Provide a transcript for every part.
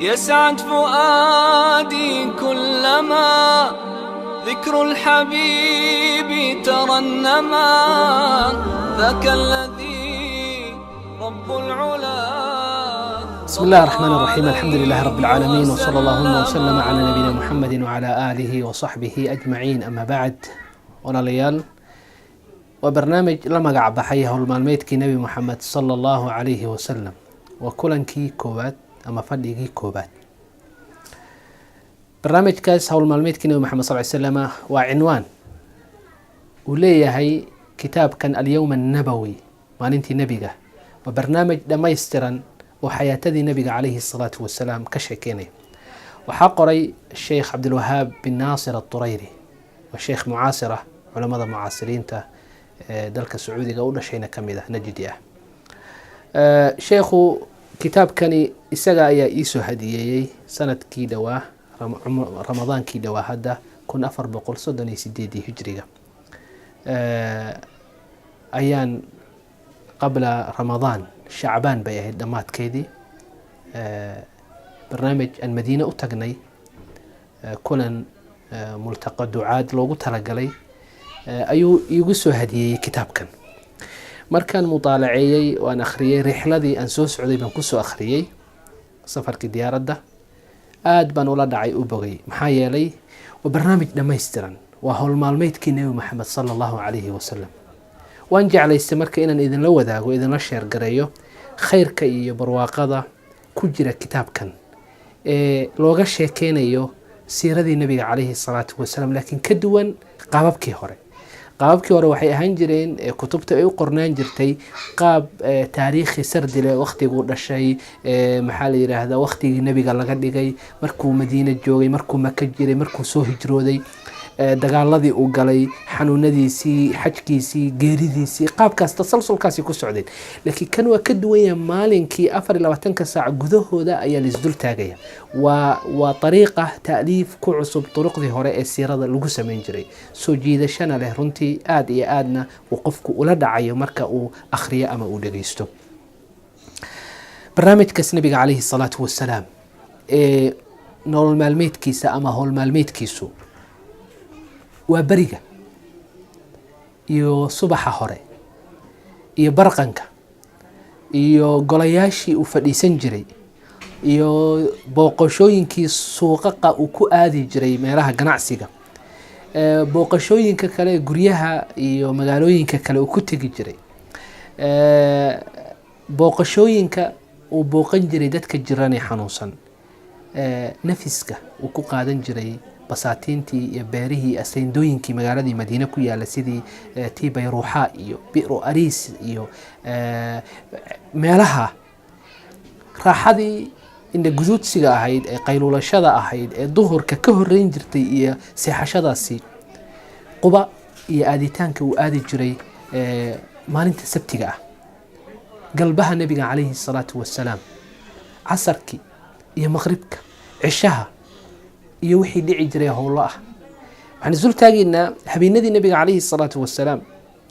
يسعد فؤادي كلما ذكر الحبيب ترنما ذاك الذي رب العلا. بسم الله الرحمن الرحيم. الحمد لله رب العالمين، وصلى اللهم وسلم على نبينا محمد وعلى آله وصحبه أجمعين. أما بعد، ولاليال وبرنامج لما قاعد بحيه المالميتكي نبي محمد صلى الله عليه وسلم وكلنكي كوبات أما فديكي كوبات. برنامج كاس هو المالميتكي نبي محمد صلى الله عليه وسلم وعنوان وليه هي كتاب كان اليوم النبوي مالنتي نبيك، وبرنامج لما يسترن وحياة نبي عليه الصلاة والسلام كشكيني. وحقري الشيخ عبد الوهاب بن ناصر الطريري والشيخ معاصرة علماء معاصرين دلك السعودي قولنا شينا كميدة نجديه. شيخ كتاب كان إساقا يا إيسو هديي سنة كيدوا رمضان كيدوا هدا كن أفر بقول صدني سديدي هجرية أيان قبل رمضان شعبان بيه دمات كيدي. برنامج المدينة أتقني كلن ملتقى دعاء لوغو تلقلي أيو يقصو هدية كتاب كان مركان مطالعي وأنا أخريي رحلة أنسوس عدي بنكسو أخريي سفر كديارة ده بان ولا دعي أبغي محايا لي وبرنامج دميسترا وهو المالميت كي نبي محمد صلى الله عليه وسلم وانجي على استمرك إن إذن لو ذاك وإذن نشر قريو خير كي برواقضة كجرة كتاب كان لوغا شيكينيو سيرة النبي عليه الصلاة والسلام، لكن كدوان قاببكي hore waxay ahaan jireen kutubta ay u qornaan jirtay qaab taariikhi sardile waqtigu dhashay, maxaa la yiraahdaa waqtigii nabiga laga dhigay, markuu Madiina joogay, markuu Maka jiray, markuu soo hijrooday, dagaaladii uu galay, xanuunadiisii, xajkiisii, geeridiisii, qaabkaas tasalsulkaasi ku socdeen. laakiin kan waa ka duwan yahay maalinkii 24 saac gudahooda ayaa la isdul taagaya. waa طريقة تأليف ku cusub طرقdii hore ee siirada lagu sameyn jiray, soo jiidashana leh runtii aad iyo aadna uu qofku ula dhacayo marka uu akhriyo ama uu dhageysto. barnaamijkaas nabiga calayhi salaatu wasalaam ee nolol maalmeedkiisa ama howl maalmeedkiisu waa bariga iyo subaxa hore iyo barqanka iyo golayaashii uu fadhiisan jiray iyo booqashooyinkii suuqaqa uu ku aadi jiray meelaha ganacsiga, booqashooyinka kale guryaha iyo magaalooyinka kale uu ku tegi jiray, booqashooyinka uu booqan jiray dadka jiran ee xanuunsan, nafiska uu ku qaadan jiray basaatiintii iyo beerihii aseendooyinkii magaaladii Madiina ku yaala sidii tii Bayruuxa iyo Bi'ru Ariis iyo meelaha raaxadii inda guduudsiga ahayd ee qaylulashada ahayd ee duhurka ka horeyn jirtay iyo seexashadaasi Quba iyo aaditaanka uu aadi jiray maalinta sabtiga ah, galbaha nabiga calayhi salaatu wasalaam, casarki iyo maqribka, cishaha iyo wixii dhici jiray howlo ah. waxaan isul taageynaa habeenadii nabiga calayhi salaatu wasalaam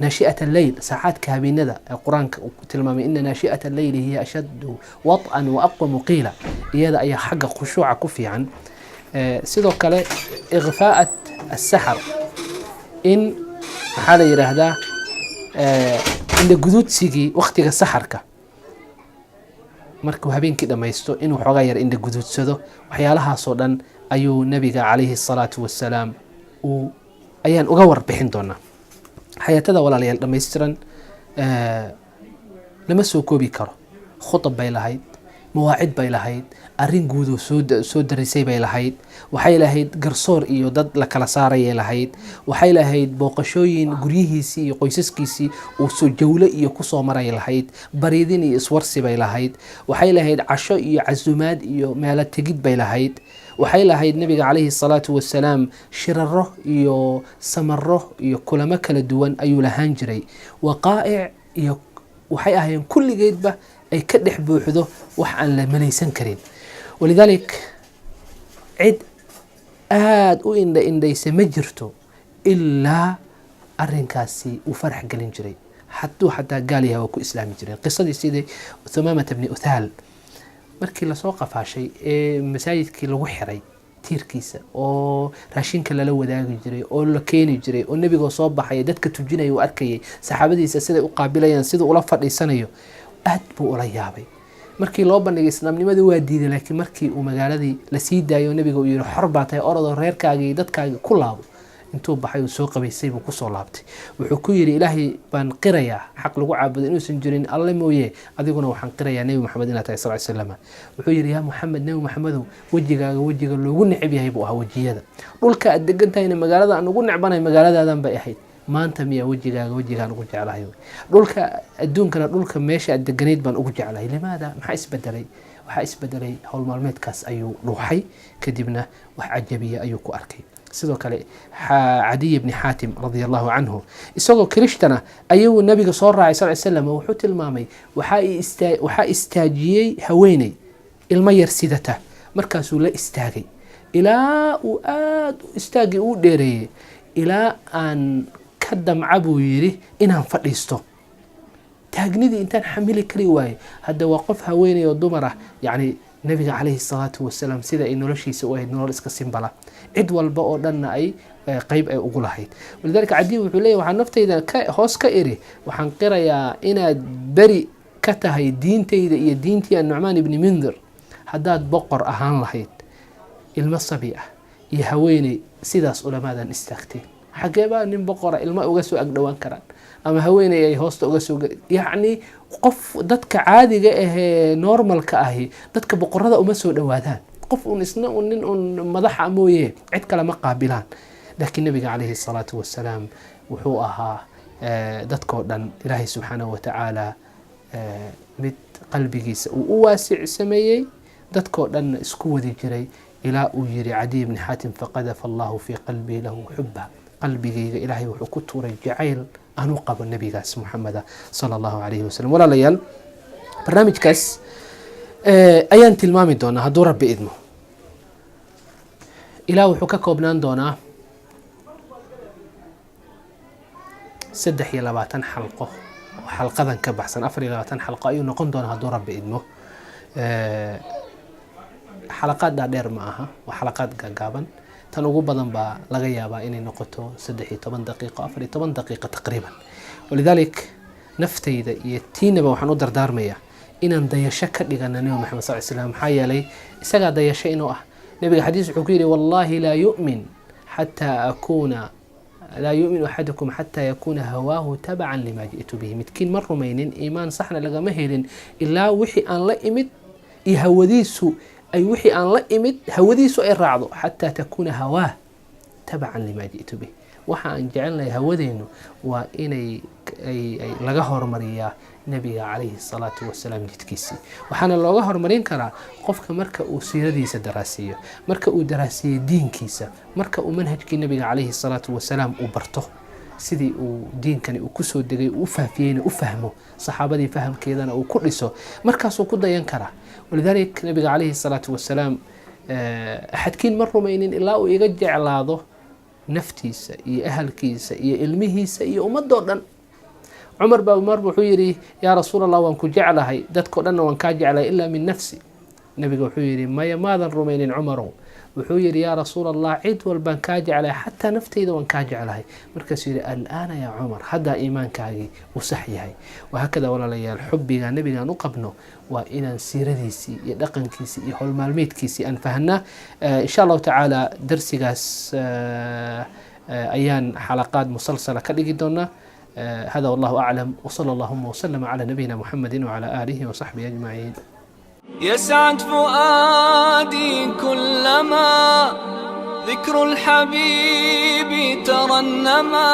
naashi'at al-layl, saacaadka habeenada ee quraanka uu tilmaamay inna naashi'at al-layl hiya ashaddu wat'an wa aqwamu qiila, iyada ayaa xagga khushuuca ku fiican. sidoo kale ighfaa'at as-sahar in maxaa la yiraahdaa inda guduudsigii waqtiga saxarka markuu habeenkii dhamaysto inuu xogaa yar inda guduudsado. waxyaalahaasoo dhan ayuu nabiga calayhi salaatu wasalaam ayaan uga warbixin doonaa. xayaatada walaalayaal dhammaystiran lama soo koobi karo. khutab bay lahayd, mawaacid bay lahayd, arrin guud oo soo darisay bay lahayd, waxay lahayd garsoor iyo dad la kala saarayay lahayd, waxay lahayd booqashooyin guryihiisii iyo qoysaskiisii uu soo jawlo iyo ku soo maray lahayd, bariidin iyo iswarsi bay lahayd, waxay lahayd casho iyo casuumaad iyo meelo tegid bay lahayd, waxay lahayd nabiga calayhi salaatu wasalaam shiraro iyo samaro iyo kulamo kala duwan ayuu lahaan jiray. waqaa'ic iyo waxay ahaayeen kulligeedba ay ka dhex buuxdo wax aan la malaysan karin. walidalik cid aad u indhaysa ma jirto ilaa arrinkaasi uu farax gelin jiray, حتى قال يا وكو إسلامي جرين قصة سيدي ثمامة بن أثال markii lasoo qafaashay ee masaajidkii lagu xiray tiirkiisa oo raashinka lala wadaagi jiray oo la keeni jiray oo nebiga soo baxay dadka tujinaya uu arkayay saxaabadiisa siday u qaabilayaan sida ula fadhiisanayo aad buu ula yaabay markii loo bandhigay islaamnimadii waa diiday laakiin markii uu magaaladii la sii daayo nebiga uu yiri xor baa tahay orado reerkaaga iyo dadkaaga ku laabo intuu baxay uu soo qabaysay buu ku soo laabtay wuxuu ku yiri ilaahay baan qirayaa xaq lagu caabudo inuusan jirin alle mooyee adiguna waxaan qirayaa nebi maxamed inaad tahay sallallahu alayhi wasallam wuxuu yiri yaa maxamed nebi maxamedow wajigaaga wajiga loogu neceb yahay buu ahaa wajiyada dhulka aad degan tahayna magaalada aan ugu necbanahay magaaladaadan bay ahayd maanta miya wajigaaga wajigaan ugu jeclahay dhulka adduunkana dhulka meesha aad deganayd baan ugu jeclahay limaada maxaa isbedelay waxaa isbedelay hawl maalmeedkaas ayuu dhuuxay kadibna wax cajabiya ayuu ku arkay sidoo kale Cadiy ibn Hatim radiyallahu anhu isagoo Kirishtaana ayuu nabiga soo raacay sallallahu alayhi wasallam wuxuu tilmaamay waxa istaajiyay haweeney ilma yar sidata markaasuu la istaagay ilaa uu aad istaagay uu dheereeyay ilaa aan ka damca buu yiri inaan fadhiisto taagnidii intaan xamili kari waayay hadda waa qof haweeney oo dumar ah yani nabiga calayhi salaatu wasalaam sida ay noloshiisa u ahayd nolol iska simbala cid walba oo dhanna ay qayb ay ugu lahayd walidaalika Cadiy wuxuu leeyahay waxaan naftayda hoos ka iri waxaan qirayaa inaad bari ka tahay diintayda iyo diintii Nu'man ibn Mundir haddaad boqor ahaan lahayd ilma sabi ah iyo haweeney sidaas ulamaadan istaagtay xagee baa nin boqora ilma uga soo agdhawaan karaan ama haweeney ay hoosta uga soo yani qof dadka caadiga ah normalka ah dadka boqorada uma soo dhawaadaan qof uu isna nin madaxa mooyee cid kale ma qaabilaan laakiin nabiga calayhi salaatu wasalaam wuxuu ahaa dadkoo dhan ilaahay subxaanahu wa tacaala mid qalbigiisa uu u waasic sameeyey dadkoo dhanna isku wadi jiray ilaa uu yiri Cadiy ibn Hatim faqadafa allahu fi qalbi lahu xubba qalbigayga ilaahay wuxuu ku tuuray jacayl aanu qabo nabigaas Muhammad sallallahu alayhi wasallam wala layal barnaamijkaas ayaan tilmaami doonaa hadduu rabbi idmo ilaa wuxuu ka koobnaan doonaa 23 xalqo xalqadan ka baxsan 24 xalqo ayuu noqon doonaa hadduu rabbi idmo xalaqaad dheer ma aha waa xalaqaad gaaban tan ugu badan baa laga yaabaa inay noqoto 13 daqiiqo 14 daqiiqo taqriiban walidalik naftayda iyo tiinaba waxaan u dardaarmayaa inaan dayasho ka dhigano nabi maxamed sallallahu alayhi wasallam maxaa yeelay isaga dayasho inuu ah nabiga xadiis wuxuu ku yiri wallahi la yu'min ahadukum hatta yakuna hawahu tab'an lima ji'tu bihi midkiin mar rumaynin iimaan saxna laga ma helin ilaa wixii aan la imid iyo hawadiisu أي وحي أن لا إمد هوديسو أي راعدو حتى تكون هواه تبعا لما جئت به وحا أن جعلنا هودينو وإني أي لغهر مريا نبي عليه الصلاة والسلام جتكيسي وحانا لغهر مرين كرا قفك مركا سيرديسة دراسية مركا دراسية دين كيسة مركا منهج كي نبي عليه الصلاة والسلام وبرته sidii uu diinkani uu ku soo degay uu faafiyeen uu fahmo saxaabadii fahamkeedana uu ku dhiso markaas uu ku dayan kara walidaalika nabiga calayhi salaatu wasalaam xadkiin mar rumaynin ilaa uu iga jeclaado naftiisa iyo ahalkiisa iyo ilmihiisa iyo ummadoo dhan Umar baa Umar wuxuu yiri yaa rasuulallah waan ku jeclahay dadkoo dhan waan ka jeclahay illa min nafsi nabiga wuxuu yiri maya maadan rumaynin Umarow wuxuu yiri yaa rasuulallah cid walbaan ka jeclahay hatta naftayda waan ka jeclahay markaas yiri al'aana ya Umar hada iimaankaagi uu sax yahay wahakada walaalayaal xubbiga nabiga u qabno waa inaan siiradiisi iyo dhaqankiisi iyo hol maalmeedkiisi aan fahanna insha Allah ta'ala darsigaas ayaan xalaqaad musalsala ka dhigi doona هذا والله أعلم وصلى اللهم وسلم على نبينا محمد وعلى آله وصحبه أجمعين يسعد فؤادي كلما ذكر الحبيب ترنما